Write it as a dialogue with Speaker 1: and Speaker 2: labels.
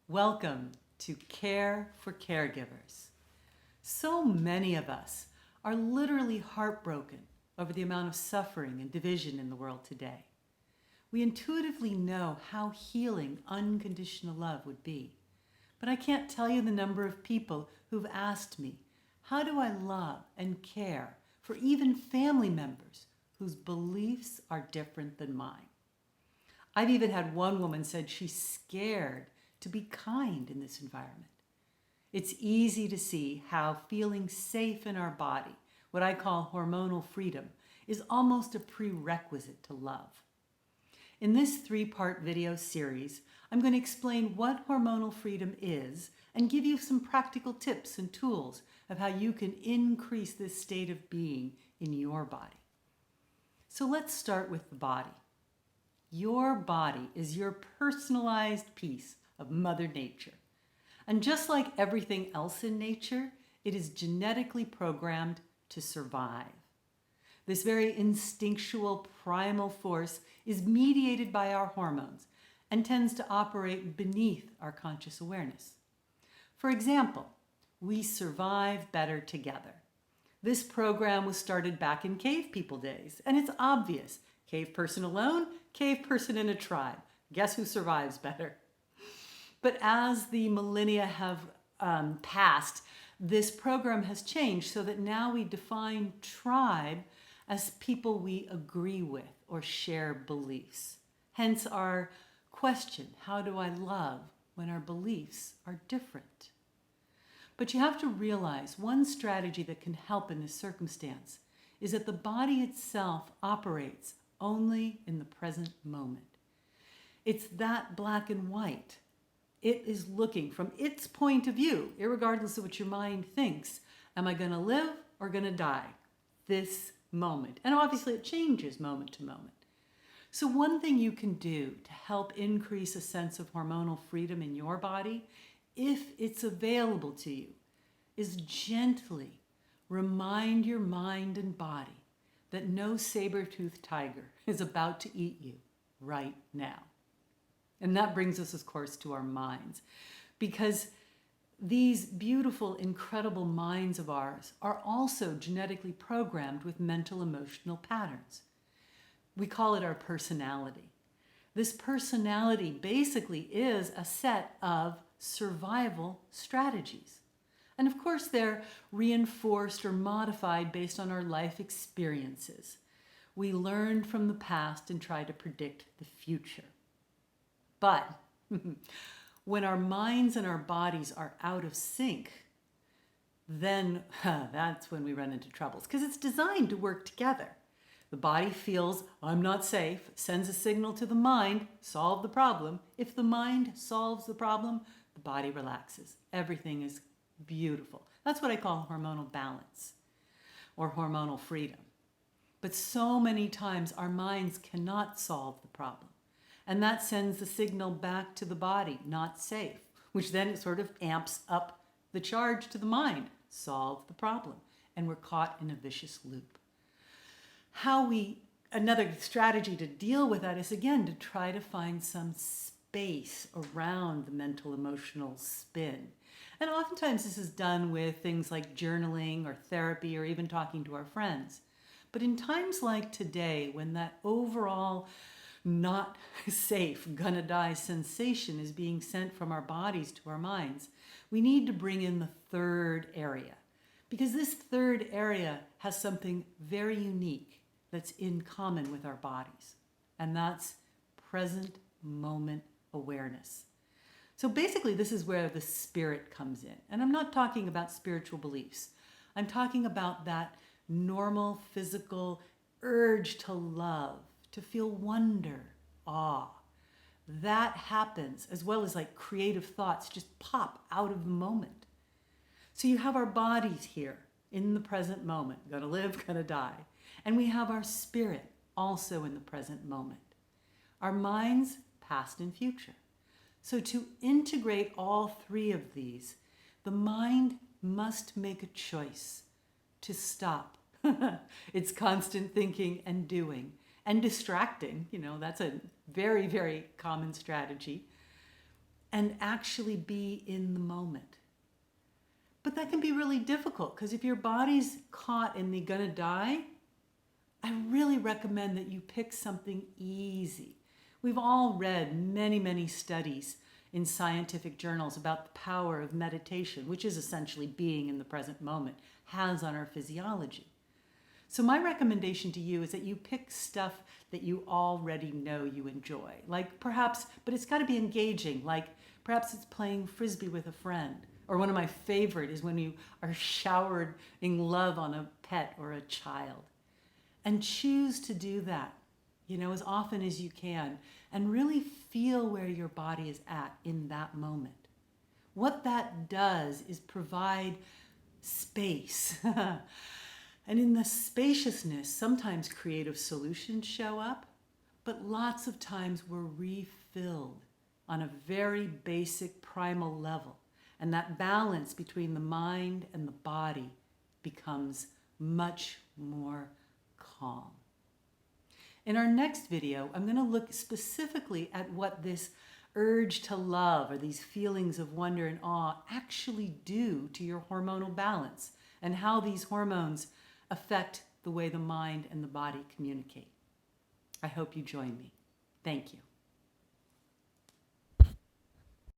Speaker 1: Welcome to Care for Caregivers. So many of us are literally heartbroken over the amount of suffering and division in the world today. We intuitively know how healing unconditional love would be, but I can't tell you the number of people who've asked me, how do I love and care for even family members whose beliefs are different than mine? I've even had one woman said she's scared to be kind in this environment. It's easy to see how feeling safe in our body, what I call hormonal freedom, is almost a prerequisite to love. In this 3-part video series, I'm going to explain what hormonal freedom is and give you some practical tips and tools of how you can increase this state of being in your body. So let's start with the body. Your body is your personalized piece of Mother Nature. And just like everything else in nature, it is genetically programmed to survive. This very instinctual primal force is mediated by our hormones and tends to operate beneath our conscious awareness. For example, we survive better together. This program was started back in cave people days, and it's obvious. Cave person alone, cave person in a tribe. Guess who survives better? But as the millennia have passed, this program has changed so that now we define tribe as people we agree with or share beliefs. Hence our question, how do I love when our beliefs are different? But you have to realize one strategy that can help in this circumstance is that the body itself operates only in the present moment. It's that black and white. It is looking from its point of view, irregardless of what your mind thinks. Am I going to live or going to die? This moment. And obviously it changes moment to moment. So one thing you can do to help increase a sense of hormonal freedom in your body, if it's available to you, is gently remind your mind and body that no saber-toothed tiger is about to eat you right now. And that brings us, of course, to our minds, because these beautiful, incredible minds of ours are also genetically programmed with mental emotional patterns. We call it our personality. This personality basically is a set of survival strategies. And of course, they're reinforced or modified based on our life experiences. We learn from the past and try to predict the future. But when our minds and our bodies are out of sync, then that's when we run into troubles, because it's designed to work together. The body feels, I'm not safe, sends a signal to the mind, solve the problem. If the mind solves the problem, the body relaxes. Everything is beautiful. That's what I call hormonal balance or hormonal freedom. But so many times our minds cannot solve the problem. And that sends the signal back to the body, not safe, which then it sort of amps up the charge to the mind, solve the problem. And we're caught in a vicious loop. Another strategy to deal with that is, again, to try to find some space around the mental emotional spin. And oftentimes this is done with things like journaling or therapy or even talking to our friends. But in times like today, when that overall not safe, gonna die sensation is being sent from our bodies to our minds, we need to bring in the third area. Because this third area has something very unique that's in common with our bodies. And that's present moment awareness. So basically, this is where the spirit comes in. And I'm not talking about spiritual beliefs. I'm talking about that normal physical urge to love, to feel wonder, awe. That happens, as well as like creative thoughts just pop out of the moment. So you have our bodies here in the present moment, gonna live, gonna die. And we have our spirit also in the present moment. Our minds, past and future. So to integrate all three of these, the mind must make a choice to stop its constant thinking and doing and distracting. That's a very, very common strategy. and actually be in the moment. But that can be really difficult because if your body's caught and they're gonna die, I really recommend that you pick something easy. We've all read many, many studies in scientific journals about the power of meditation, which is essentially being in the present moment, has on our physiology. So my recommendation to you is that you pick stuff that you already know you enjoy. Like perhaps, but it's got to be engaging. Like perhaps it's playing frisbee with a friend. Or one of my favorite is when you are showered in love on a pet or a child. And choose to do that, as often as you can, and really feel where your body is at in that moment. What that does is provide space. And in the spaciousness, sometimes creative solutions show up, but lots of times we're refilled on a very basic primal level. And that balance between the mind and the body becomes much more calm. In our next video, I'm going to look specifically at what this urge to love or these feelings of wonder and awe actually do to your hormonal balance and how these hormones affect the way the mind and the body communicate. I hope you join me. Thank you.